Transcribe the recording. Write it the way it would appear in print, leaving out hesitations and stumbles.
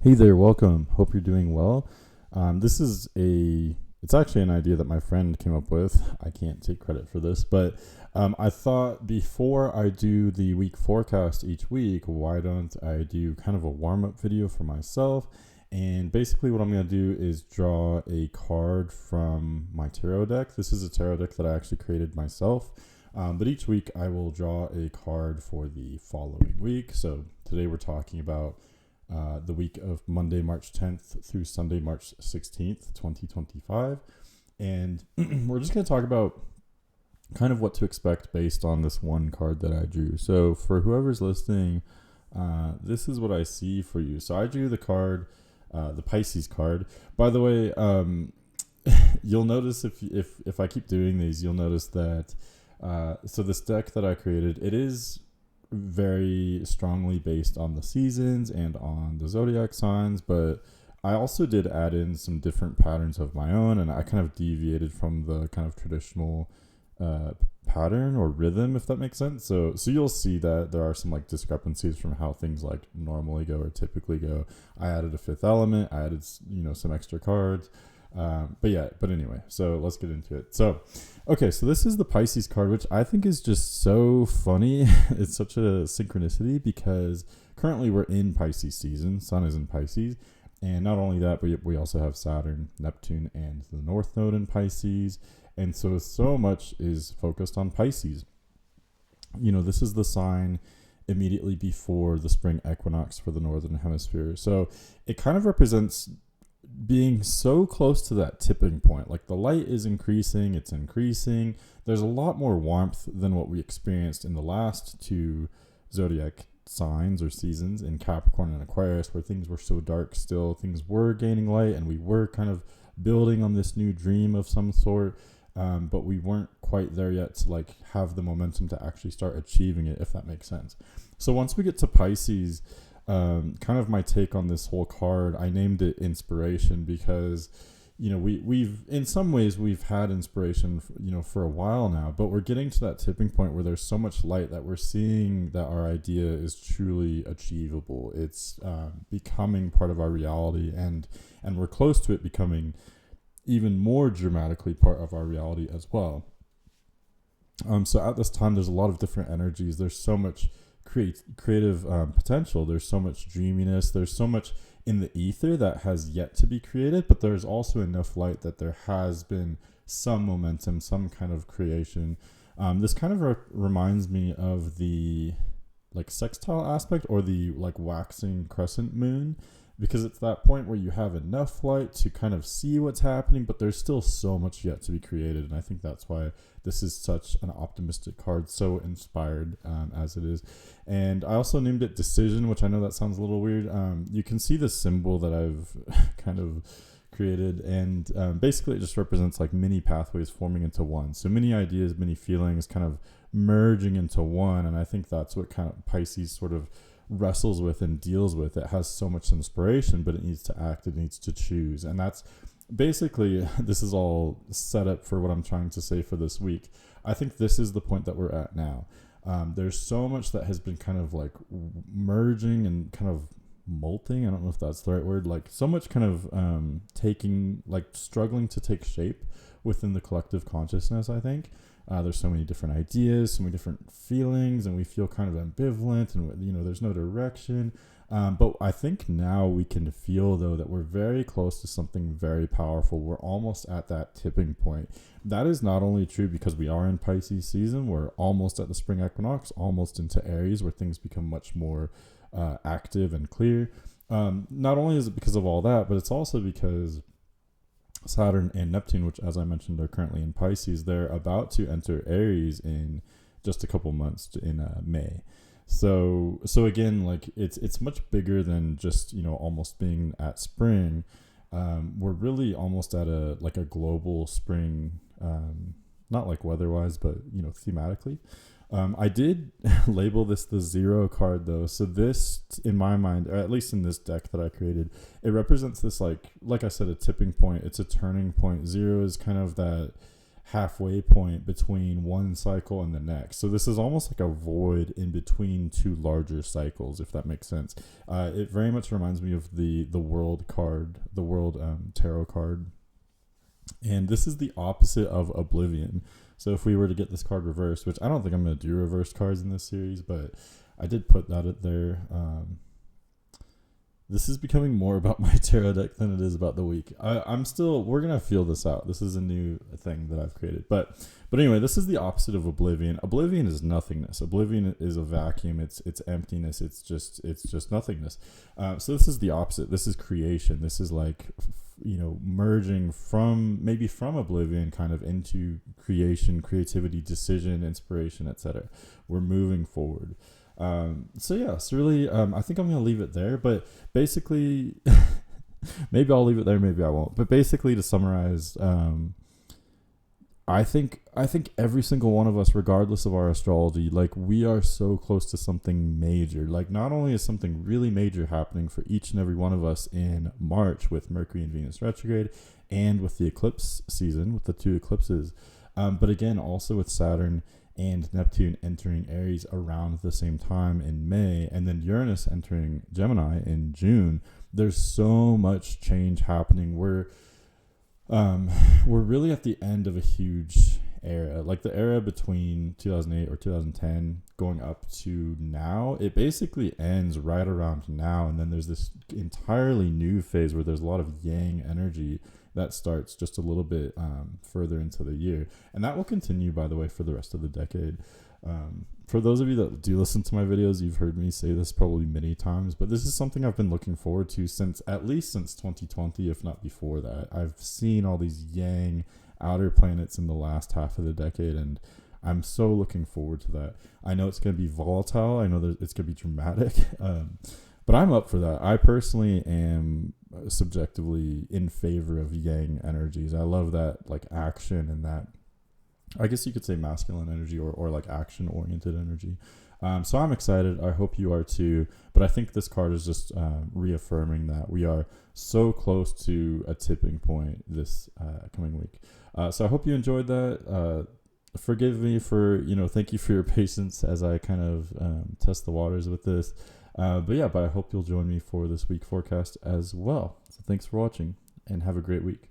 Hey there, welcome. Hope you're doing well. It's actually an idea that my friend came up with. I can't take credit for this, but I thought before I do the week forecast each week, why don't I do kind of a warm up video for myself? And basically, what I'm going to do is draw a card from my tarot deck. This is a tarot deck that I actually created myself. But each week, I will draw a card for the following week. So today, we're talking about the week of Monday, March 10th through Sunday, March 16th, 2025. And we're just going to talk about kind of what to expect based on this one card that I drew. So for whoever's listening, this is what I see for you. So I drew the card, the Pisces card. By the way, you'll notice if I keep doing these, you'll notice that so this deck that I created, it is very strongly based on the seasons and on the zodiac signs, but I also did add in some different patterns of my own, and I kind of deviated from the kind of traditional pattern or rhythm, if that makes sense. So you'll see that there are some like discrepancies from how things like normally go or typically go. I added a fifth element, I added some extra cards. But anyway, so let's get into it. So this is the Pisces card, which I think is just so funny. It's such a synchronicity because currently we're in Pisces season. Sun is in Pisces. And not only that, but we also have Saturn, Neptune, and the North Node in Pisces. And so much is focused on Pisces. This is the sign immediately before the spring equinox for the Northern Hemisphere. So it kind of represents being so close to that tipping point. Like the light is increasing, it's increasing. There's a lot more warmth than what we experienced in the last two zodiac signs or seasons in Capricorn and Aquarius, where things were so dark still. Things were gaining light and we were kind of building on this new dream of some sort, but we weren't quite there yet to like have the momentum to actually start achieving it, if that makes sense. So once we get to Pisces, kind of my take on this whole card, I named it inspiration because we've in some ways we've had inspiration for a while now, but we're getting to that tipping point where there's so much light that we're seeing that our idea is truly achievable. It's becoming part of our reality, and we're close to it becoming even more dramatically part of our reality as well. So at this time there's a lot of different energies. There's so much creative potential. There's so much dreaminess. There's so much in the ether that has yet to be created, but there's also enough light that there has been some momentum, some kind of creation. This kind of reminds me of the like sextile aspect or the like waxing crescent moon, because it's that point where you have enough light to kind of see what's happening, but there's still so much yet to be created. And I think that's why this is such an optimistic card, so inspired as it is. And I also named it Decision, which I know that sounds a little weird. You can see the symbol that I've kind of created, and basically it just represents like many pathways forming into one. So many ideas, many feelings kind of merging into one. And I think that's what kind of Pisces sort of wrestles with and deals with. It has so much inspiration, but it needs to act, it needs to choose. And that's basically, this is all set up for what I'm trying to say for this week. I think this is the point that we're at now. There's so much that has been kind of like merging and kind of molting. I don't know if that's the right word. Like so much kind of struggling to take shape within the collective consciousness, I think. There's so many different ideas, so many different feelings, and we feel kind of ambivalent, and there's no direction. But I think now we can feel, though, that we're very close to something very powerful. We're almost at that tipping point. That is not only true because we are in Pisces season, we're almost at the spring equinox, almost into Aries, where things become much more active and clear. Not only is it because of all that, but it's also because Saturn and Neptune, which as I mentioned are currently in Pisces, they're about to enter Aries in just a couple months in May. So again, like it's much bigger than just almost being at spring. We're really almost at a global spring, not like weather-wise, but thematically. I did label this the zero card though. So this, in my mind, or at least in this deck that I created, it represents this like I said, a tipping point. It's a turning point. Zero is kind of that halfway point between one cycle and the next. So this is almost like a void in between two larger cycles, if that makes sense. It very much reminds me of the world card, the world tarot card. And this is the opposite of Oblivion. So if we were to get this card reversed, which I don't think I'm going to do reversed cards in this series, but I did put that up there. This is becoming more about my tarot deck than it is about the week. We're going to feel this out. This is a new thing that I've created. But anyway, this is the opposite of Oblivion. Oblivion is nothingness. Oblivion is a vacuum. It's emptiness. It's just nothingness. So this is the opposite. This is creation. This is like, merging from Oblivion kind of into creation, creativity, decision, inspiration, etc. We're moving forward. It's really, I think I'm going to leave it there, but basically, maybe I'll leave it there, maybe I won't, but basically to summarize, I think every single one of us, regardless of our astrology, like we are so close to something major. Like not only is something really major happening for each and every one of us in March with Mercury and Venus retrograde and with the eclipse season, with the 2 eclipses, but again, also with Saturn and Neptune entering Aries around the same time in May, and then Uranus entering Gemini in June. There's so much change happening. We're really at the end of a huge era, like the era between 2008 or 2010 going up to now. It basically ends right around now, and then there's this entirely new phase where there's a lot of yang energy that starts just a little bit further into the year, and that will continue, by the way, for the rest of the decade. For those of you that do listen to my videos, you've heard me say this probably many times, but this is something I've been looking forward to at least since 2020, if not before that. I've seen all these yang outer planets in the last half of the decade, and I'm so looking forward to that. I know it's going to be volatile. I know that it's going to be dramatic, but I'm up for that. I personally am subjectively in favor of yang energies. I love that, like, action and that, I guess you could say, masculine energy or like action oriented energy. So I'm excited. I hope you are too. But I think this card is just reaffirming that we are so close to a tipping point this coming week. So I hope you enjoyed that. Forgive me for, thank you for your patience as I kind of test the waters with this. But I hope you'll join me for this week forecast as well. So thanks for watching and have a great week.